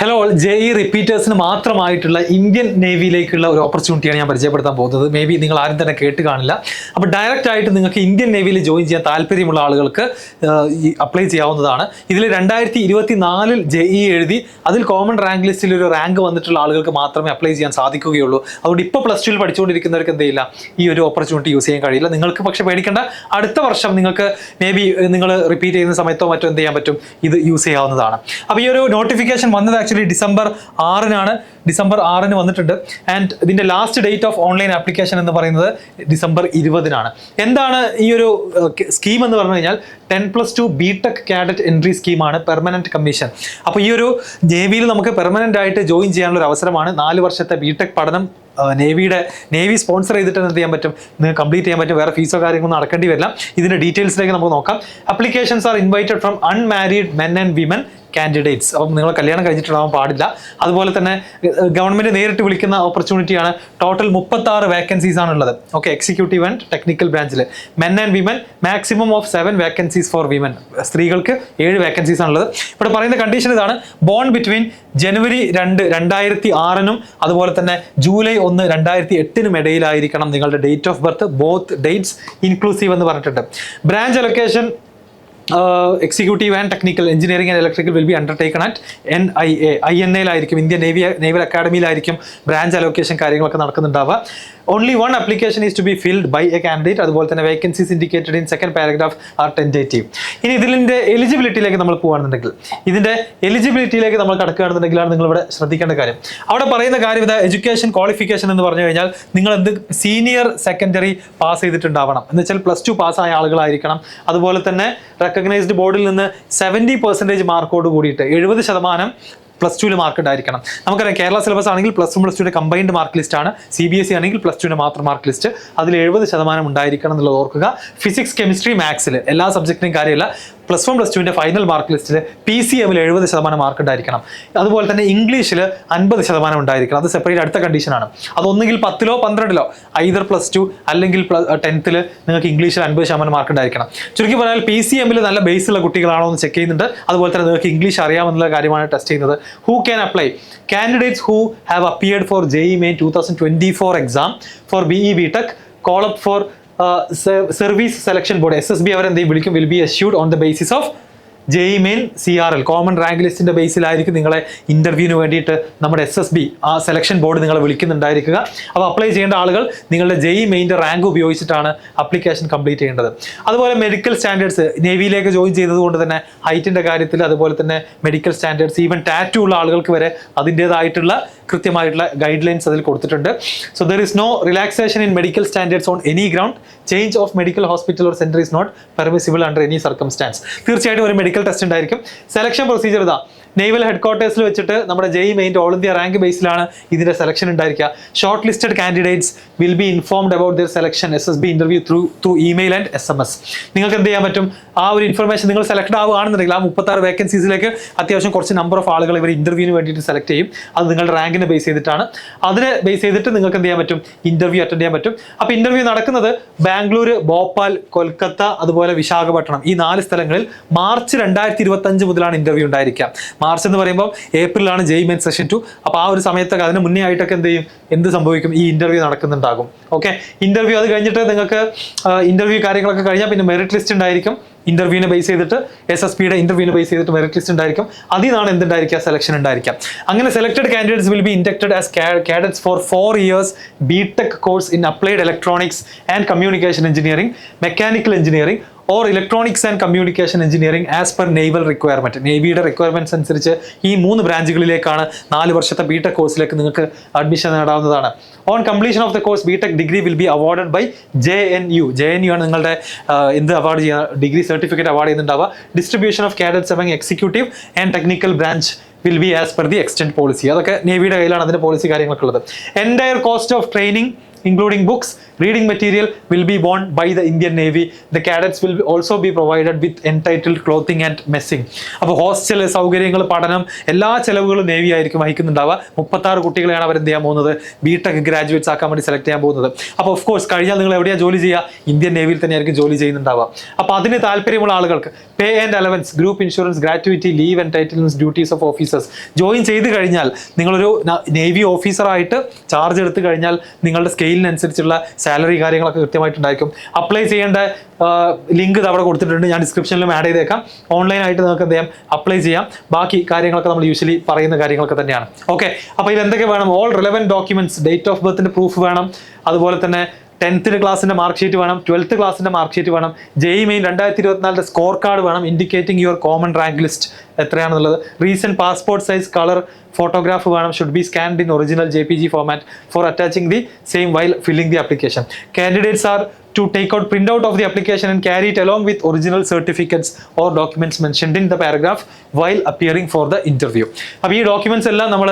Hello, JEE റിപ്പീറ്റേഴ്സിന് മാത്രമായിട്ടുള്ള Indian നേവിയിലേക്കുള്ള ഒരു ഓപ്പർച്യൂണിറ്റിയാണ് ഞാൻ പരിചയപ്പെടുത്താൻ പോകുന്നത്. മേ ബി നിങ്ങൾ ആരും തന്നെ കേട്ട് കാണില്ല. അപ്പോൾ ഡയറക്റ്റ് ആയിട്ട് നിങ്ങൾക്ക് ഇന്ത്യൻ നേവിയിൽ ജോയിൻ ചെയ്യാൻ താല്പര്യമുള്ള ആളുകൾക്ക് അപ്ലൈ ചെയ്യാവുന്നതാണ്. ഇതിൽ 2024 JEE എഴുതി അതിൽ കോമൺ റാങ്ക് ലിസ്റ്റിൽ ഒരു റാങ്ക് വന്നിട്ടുള്ള ആളുകൾക്ക് മാത്രമേ അപ്ലൈ ചെയ്യാൻ സാധിക്കുകയുള്ളൂ. അതുകൊണ്ട് ഇപ്പോൾ +2 പഠിച്ചുകൊണ്ടിരിക്കുന്നവർക്ക് എന്ത് ചെയ്യില്ല, ഈ ഒരു ഓപ്പർച്യൂണിറ്റി യൂസ് ചെയ്യാൻ കഴിയില്ല. നിങ്ങൾക്ക് പക്ഷേ പേടിക്കേണ്ട, അടുത്ത വർഷം നിങ്ങൾക്ക് മേ ബി നിങ്ങൾ റിപ്പീറ്റ് ചെയ്യുന്ന സമയത്തോ മറ്റോ എന്ത് ചെയ്യാൻ പറ്റും, ഇത് യൂസ് ചെയ്യാവുന്നതാണ്. അപ്പോൾ ഈ ഒരു നോട്ടിഫിക്കേഷൻ വന്നത് ആക്ച്വലി ഡിസംബർ 6 വന്നിട്ടുണ്ട്. ആൻഡ് ഇതിന്റെ last date of online application എന്ന് പറയുന്നത് ഡിസംബർ 20 എന്താണ് ഈ ഒരു സ്കീം എന്ന് പറഞ്ഞു കഴിഞ്ഞാൽ 10+2 BTech കാഡറ്റ് എൻട്രി സ്കീമാണ്, പെർമനന്റ് കമ്മീഷൻ. അപ്പോൾ ഈ ഒരു നേവിയിൽ നമുക്ക് പെർമനന്റ് ആയിട്ട് ജോയിൻ ചെയ്യാനുള്ള ഒരു അവസരമാണ്. 4 വർഷത്തെ BTech പഠനം നേവി സ്പോൺസർ ചെയ്തിട്ട് എന്ത് ചെയ്യാൻ പറ്റും, നിങ്ങൾക്ക് കംപ്ലീറ്റ് ചെയ്യാൻ പറ്റും. വേറെ ഫീസോ കാര്യങ്ങളൊന്നും നടക്കേണ്ടി വരില്ല. ഇതിന്റെ ഡീറ്റെയിൽസിലേക്ക് നമുക്ക് നോക്കാം. Applications are invited from unmarried men and women candidates. അപ്പം നിങ്ങൾ കല്യാണം കഴിച്ചിട്ടുണ്ടാവാൻ പാടില്ല. അതുപോലെ തന്നെ ഗവൺമെന്റ് നേരിട്ട് വിളിക്കുന്ന ഓപ്പർച്യൂണിറ്റിയാണ്. ടോട്ടൽ 36 വേക്കൻസീസ് ആണുള്ളത്. ഓക്കെ, എക്സിക്യൂട്ടീവ് ആൻഡ് ടെക്നിക്കൽ ബ്രാഞ്ചിൽ men and women, maximum of 7 vacancies for women. സ്ത്രീകൾക്ക് 7 വേക്കൻസീസ് ആണുള്ളത്. ഇവിടെ പറയുന്ന കണ്ടീഷൻ ഇതാണ്: ബോൺ ബിറ്റ്വീൻ ജനുവരി 2, 2006 അതുപോലെ തന്നെ ജൂലൈ 1, 2008 ഇടയിലായിരിക്കണം നിങ്ങളുടെ date of birth. Both dates inclusive എന്ന് പറഞ്ഞിട്ടുണ്ട്. Branch allocation executive and technical engineering and electrical will be undertaken at INA Indian naval അക്കാഡമിയിലായിരിക്കും ബ്രാഞ്ച് അലോക്കേഷൻ കാര്യങ്ങളൊക്കെ നടക്കുന്നുണ്ടാവുക. Only 1 application is to be filled by a candidate. അതുപോലെ തന്നെ vacancies indicated in second paragraph are tentative. ഇനി ഇതിന്റെ എലിജിബിലിറ്റിയിലേക്ക് നമ്മൾ പോകുകയാണെന്നുണ്ടെങ്കിൽ, നമ്മൾ കടക്കുകയാണെന്നുണ്ടെങ്കിലാണ് നിങ്ങൾ ഇവിടെ ശ്രദ്ധിക്കേണ്ട കാര്യം. അവിടെ പറയുന്ന കാര്യം ഇതാ: എഡ്യൂക്കേഷൻ ക്വാളിഫിക്കേഷൻ എന്ന് പറഞ്ഞു കഴിഞ്ഞാൽ നിങ്ങൾ സീനിയർ സെക്കൻഡറി പാസ് ചെയ്തിട്ടുണ്ടാവണം. എന്ന് വെച്ചാൽ +2 പാസ്സായ ആളുകളായിരിക്കണം. അതുപോലെ തന്നെ റെക്കഗ്നൈസ്ഡ് ബോർഡിൽ നിന്ന് 70% മാർക്കോട് കൂടിയിട്ട് 70% +2 മാർക്ക് ഉണ്ടായിരിക്കണം. നമുക്കറിയാം, കേരള സിലബസ് ആണെങ്കിൽ +1 +2 കമ്പൈൻഡ് മാർക്ക് ലിസ്റ്റ് ആണ്. CBSE ആണെങ്കിൽ +2 മാത്രം മാർക്ക് ലിസ്റ്റ്. അതിൽ 70% ഉണ്ടായിരിക്കണം എന്നുള്ളത് ഓർക്കുക. ഫിസിക്സ്, കെമിസ്ട്രി, മാത്സിൽ എല്ലാ സബ്ജക്റ്റിനും കാര്യമില്ല. +1 +2 ഫൈനൽ മാർക്ക് ലിസ്റ്റിൽ PCM 70% മാർക്ക് ഉണ്ടായിരിക്കണം. അതുപോലെ തന്നെ ഇംഗ്ലീഷിൽ 50% ഉണ്ടായിരിക്കണം. അത് സെപ്പറേറ്റ് അടുത്ത കണ്ടീഷനാണ്. അതൊന്നുകിൽ 10ലോ 12ലോ, ഐദർ +2 അല്ലെങ്കിൽ 10th നിങ്ങൾക്ക് ഇംഗ്ലീഷിൽ 50% മാർക്ക് ഉണ്ടായിരിക്കണം. ചുരുക്കി പറഞ്ഞാൽ PCM നല്ല ബേസ് ഉള്ള കുട്ടികളാണോ എന്ന് ചെക്ക് ചെയ്യുന്നുണ്ട്. അതുപോലെ തന്നെ നിങ്ങൾക്ക് ഇംഗ്ലീഷ് അറിയാമെന്നുള്ള കാര്യമാണ് ടെസ്റ്റ് ചെയ്യുന്നത്. Who can apply? Candidates who have appeared for JEE Main 2024 exam for BE BTech call up for Service Selection Board SSB അവരെന്തെയും വിളിക്കും. will be issued on the basis of JEE Main CRL common rank ലിസ്റ്റിന്റെ ബേസിലായിരിക്കും നിങ്ങളെ ഇന്റർവ്യൂവിന് വേണ്ടിയിട്ട് നമ്മുടെ SSB ആ selection board നിങ്ങളെ വിളിക്കുന്നുണ്ടായിരിക്കുക. അപ്പോൾ apply ചെയ്യേണ്ട ആളുകൾ നിങ്ങളുടെ JEE Mainന്റെ റാങ്ക് ഉപയോഗിച്ചിട്ടാണ് അപ്ലിക്കേഷൻ കംപ്ലീറ്റ് ചെയ്യേണ്ടത്. അതുപോലെ മെഡിക്കൽ സ്റ്റാൻഡേർഡ്സ്, നേവിയിലേക്ക് ജോയിൻ ചെയ്തതുകൊണ്ട് തന്നെ ഹൈറ്റിന്റെ കാര്യത്തിൽ, അതുപോലെ തന്നെ മെഡിക്കൽ സ്റ്റാൻഡേർഡ്സ്, ഈവൻ ടാറ്റു ഉള്ള ആളുകൾക്ക് വരെ അതിൻ്റെതായിട്ടുള്ള കൃത്യമായിട്ടുള്ള ഗൈഡ് ലൈൻസ് അതിൽ കൊടുത്തിട്ടുണ്ട്. So there is no relaxation in medical standards on any ground. Change of medical hospital or centre is not permissible under any circumstance. തീർച്ചയായിട്ടും ഒരു മെഡിക്കൽ ടെസ്റ്റ് ഉണ്ടായിരിക്കും. സെലക്ഷൻ പ്രൊസീജിയർ ഇതാ: നേവൽ ഹെഡ്ക്വാർട്ടേഴ്സിൽ വെച്ചിട്ട് നമ്മുടെ JEE Main all India rank ബേസിലാണ് ഇതിന്റെ selection ഉണ്ടായിരിക്കുക. Short listed candidates will be informed about their selection SSB interview through email and SMS. നിങ്ങൾക്ക് എന്ത് ചെയ്യാൻ പറ്റും, ആ ഒരു ഇൻഫർമേഷൻ നിങ്ങൾ സെലക്ട് ആവുകയാണെന്നുണ്ടെങ്കിൽ ആ 36 വേക്കൻസീസിലേക്ക് അത്യാവശ്യം കുറച്ച് നമ്പർ ഓഫ് ആളുകൾ ഇവർ ഇന്റർവ്യൂവിന് വേണ്ടിയിട്ട് സെലക്ട് ചെയ്യും. അത് നിങ്ങളുടെ റാങ്കിനെ ബേസ് ചെയ്തിട്ടാണ്. അതിനെ ബേസ് ചെയ്തിട്ട് നിങ്ങൾക്ക് എന്ത് ചെയ്യാൻ പറ്റും, ഇന്റർവ്യൂ അറ്റൻഡ് ചെയ്യാൻ പറ്റും. അപ്പോൾ ഇന്റർവ്യൂ നടക്കുന്നത് ബാംഗ്ലൂർ, ഭോപ്പാൽ, കൊൽക്കത്ത, അതുപോലെ വിശാഖപട്ടണം, ഈ 4 സ്ഥലങ്ങളിൽ മാർച്ച് 2025 മുതലാണ് ഇന്റർവ്യൂ ഉണ്ടായിരിക്കുക. മാർച്ച് എന്ന് പറയുമ്പോൾ ഏപ്രിലാണ് JEE Main സെഷൻ 2. അപ്പോൾ ആ ഒരു സമയത്തൊക്കെ അതിന് മുന്നേ ആയിട്ടൊക്കെ എന്ത് സംഭവിക്കും, ഈ ഇന്റർവ്യൂ നടക്കുന്നുണ്ടാകും. ഓക്കെ, ഇന്റർവ്യൂ അത് കഴിഞ്ഞിട്ട് നിങ്ങൾക്ക് ഇന്റർവ്യൂ കാര്യങ്ങളൊക്കെ കഴിഞ്ഞാൽ പിന്നെ മെറിറ്റ് ലിസ്റ്റ് ഉണ്ടായിരിക്കും. ഇന്റർവ്യൂവിനെ ബേസ് ചെയ്തിട്ട് SSBയുടെ ഇന്റർവ്യൂവിനെ ബേസ് ചെയ്തിട്ട് മെറിറ്റ് ലിസ്റ്റ് ഉണ്ടായിരിക്കും. അതിൽ നിന്നാണ് എന്തുണ്ടായിരിക്കുക, സെലക്ഷൻ ഉണ്ടായിരിക്കാം. അങ്ങനെ selected candidates will be inducted as cadets for 4 years BTech course in applied electronics and communication engineering, mechanical engineering or electronics and communication engineering as per naval requirement. നേവിയുടെ requirements അനുസരിച്ച് ഈ 3 ബ്രാഞ്ചുകളിലേക്കാണ് 4 വർഷത്തെ BTech കോഴ്സിലേക്ക് നിങ്ങൾക്ക് admission നേടാവുന്നതാണ്. On completion of the course BTech degree will be awarded by JNU ആണ് നിങ്ങളുടെ എന്ത് അവാർഡ് ചെയ്യുന്ന ഡിഗ്രി സർട്ടിഫിക്കറ്റ് അവാർഡ് ചെയ്യുന്നുണ്ടാവുക. Distribution of cadets among executive and technical branch will be as per the extant policy. അതൊക്കെ നേവിയുടെ കയ്യിലാണ് അതിന്റെ policy കാര്യങ്ങളൊക്കെ ഉള്ളത്. Entire cost of training including books, reading material will be borne by the Indian Navy. The cadets will also be provided with entitled clothing and messing. അപ്പോൾ hostel സൗകര്യങ്ങൾ, പഠനം, എല്ലാ ചെലവുകളും നേവി ആയിരിക്കും വഹിക്കുന്നുണ്ടാവുക. 36 കുട്ടികളെയാണ് അവർ എന്ത് ചെയ്യാൻ പോകുന്നത്, ബിടെക് ഗ്രാജുവേറ്റ്സ് ആക്കാൻ വേണ്ടി സെലക്ട് ചെയ്യാൻ പോകുന്നത്. അപ്പോൾ ഓഫ് കോഴ്സ് കഴിഞ്ഞാൽ നിങ്ങൾ എവിടെയാണ് ജോലി ചെയ്യുക, ഇന്ത്യൻ നേവിയിൽ തന്നെയായിരിക്കും ജോലി ചെയ്യുന്നുണ്ടാവുക. അപ്പോൾ അതിന് താല്പര്യമുള്ള ആളുകൾക്ക് pay and allowance, group insurance, gratuity, leave entitlements, duties of officers. Join ചെയ്ത് കഴിഞ്ഞാൽ നിങ്ങളൊരു നേവി ഓഫീസറായിട്ട് ചാർജ് എടുത്തു കഴിഞ്ഞാൽ നിങ്ങളുടെ സ്കെയിലിനനുസരിച്ചുള്ള സാലറി കാര്യങ്ങളൊക്കെ കൃത്യമായിട്ടുണ്ടായിരിക്കും. അപ്ലൈ ചെയ്യേണ്ട ലിങ്ക് അവിടെ കൊടുത്തിട്ടുണ്ട്, ഞാൻ ഡിസ്ക്രിപ്ഷനിലും ആഡ് ചെയ്തേക്കാം. ഓൺലൈനായിട്ട് നിങ്ങൾക്ക് എന്ത് ചെയ്യാം, അപ്ലൈ ചെയ്യാം. ബാക്കി കാര്യങ്ങളൊക്കെ നമ്മൾ യൂഷ്വലി പറയുന്ന കാര്യങ്ങളൊക്കെ തന്നെയാണ്. ഓക്കെ, അപ്പോൾ ഇതിൽ എന്തൊക്കെ വേണം, all relevant documents, date of ബർത്തിന്റെ പ്രൂഫ് വേണം, അതുപോലെ തന്നെ 10th ക്ലാസ്സിന്റെ മാർക്ക് ഷീറ്റ് വേണം, 12th ക്ലാസ്സിന്റെ മാർക്ക് ഷീറ്റ് വേണം, JEE മെയിൻ 2024 സ്കോർ കാർഡ് വേണം, indicating your common rank list എത്രയാണെന്നുള്ളത്, recent passport size colour photograph വേണം, should be scanned in original JPG format for attaching the same while filling the application. Candidates are to take out printout of the application and carry it along with original certificates or documents mentioned in the paragraph while appearing for the interview. അപ്പോൾ ഈ documents എല്ലാം നമ്മൾ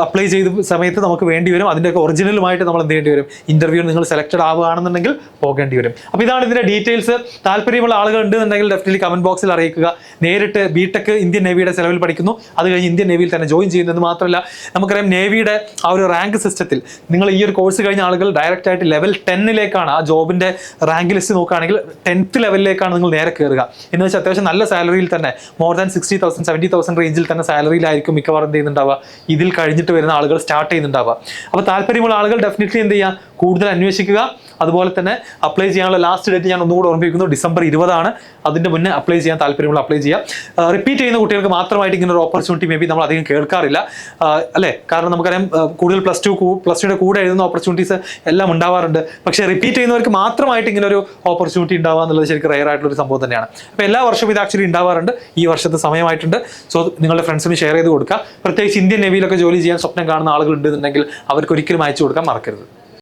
apply ചെയ്ത സമയത്ത് നമുക്ക് വേണ്ടി വരും. അതിൻ്റെയൊക്കെ ഒറിജിനലുമായിട്ട് നമ്മൾ എന്ത് ചെയ്യേണ്ടി വരും, ഇന്റർവ്യൂവിന് നിങ്ങൾ സെലക്ടഡ് ആവുകയാണെന്നുണ്ടെങ്കിൽ പോകേണ്ടി വരും. അപ്പോൾ ഇതാണ് ഇതിന്റെ ഡീറ്റെയിൽസ്. താല്പര്യമുള്ള ആളുകൾ ഉണ്ടെന്നുണ്ടെങ്കിൽ ഡെഫിനറ്റ്ലി കമന്റ് ബോക്സിൽ അറിയിക്കുക. നേരിട്ട് ബിടെക് ഇന്ത്യൻ നേവിയുടെ ചെലവിൽ പഠിക്കുന്നു, അത് കഴിഞ്ഞ് ഇന്ത്യൻ നേവിയിൽ തന്നെ ജോയിൻ ചെയ്യുന്നത് മാത്രമല്ല, നമുക്കറിയാം നേവിയുടെ ആ ഒരു റാങ്ക് സിസ്റ്റത്തിൽ നിങ്ങൾ ഈ ഒരു കോഴ്സ് കഴിഞ്ഞ ആളുകൾ ഡയറക്റ്റ് ആയിട്ട് ലെവൽ 10ലേക്കാണ് ആ ജോബിന്റെ റാങ്ക് ലിസ്റ്റ് നോക്കുകയാണെങ്കിൽ 10th ലെവലിലേക്കാണ് നിങ്ങൾ നേരെ കയറുക. എന്ന് വെച്ചാൽ അത്യാവശ്യം നല്ല സാലറിയിൽ തന്നെ, മോർ ദാൻ 60,000 70,000 റേഞ്ചിൽ തന്നെ സാലറിയിലായിരിക്കും മിക്കവാറും എന്ത് ചെയ്യുന്നുണ്ടാവുക, ഇതിൽ കഴിഞ്ഞിട്ട് വരുന്ന ആളുകൾ സ്റ്റാർട്ട് ചെയ്യുന്നുണ്ടാവുക. അപ്പോൾ താല്പര്യമുള്ള ആളുകൾ ഡെഫിനറ്റ്ലി എന്ത് ചെയ്യുക, കൂടുതൽ അന്വേഷിക്കുക. അതുപോലെ തന്നെ അപ്ലൈ ചെയ്യാനുള്ള ലാസ്റ്റ് ഡേറ്റ് ഞാൻ ഒന്നുകൂടെ ഓർമ്മിപ്പിക്കുന്നു, December 20 അതിന്റെ മുന്നേ അപ്ലൈ ചെയ്യാൻ താല്പര്യമുള്ള അപ്ലൈ ചെയ്യാം. റിപ്പീറ്റ് ചെയ്യുന്ന കുട്ടികൾക്ക് മാത്രമായിട്ട് ഇങ്ങനെ ഒരു ഓപ്പർച്യൂണിറ്റി മേ ബി നമ്മൾ അധികം കേൾക്കാറില്ല, അല്ലേ? കാരണം നമുക്കറിയാം കൂടുതൽ പ്ലസ് ടുയുടെ കൂടെ എഴുതുന്ന ഓപ്പർച്യൂണിറ്റീസ് എല്ലാം ഉണ്ടാവാറുണ്ട്. പക്ഷേ റിപ്പീറ്റ് ചെയ്യുന്നവർക്ക് മാത്രമായിട്ട് ഇങ്ങനെ ഒരു ഓപ്പർച്യൂണിറ്റി ഉണ്ടാവുക എന്നുള്ളത് ശരിക്കും റെയർ ആയിട്ടുള്ള ഒരു സംഭവം തന്നെയാണ്. അപ്പോൾ എല്ലാ വർഷവും ഇത് ആക്ച്വലി ഉണ്ടാവാറുണ്ട്. ഈ വർഷത്തെ സമയമായിട്ടുണ്ട്. സോ നിങ്ങളുടെ ഫ്രണ്ട്സിന് ഷെയർ ചെയ്ത് കൊടുക്കുക. പ്രത്യേകിച്ച് ഇന്ത്യൻ നേവിയിലൊക്കെ ജോലി ചെയ്യാൻ സ്വപ്നം കാണുന്ന ആളുകൾ ഉണ്ടെന്നുണ്ടെങ്കിൽ അവർക്ക് ഒരിക്കലും അയച്ചു കൊടുക്കാൻ മറക്കരുത്.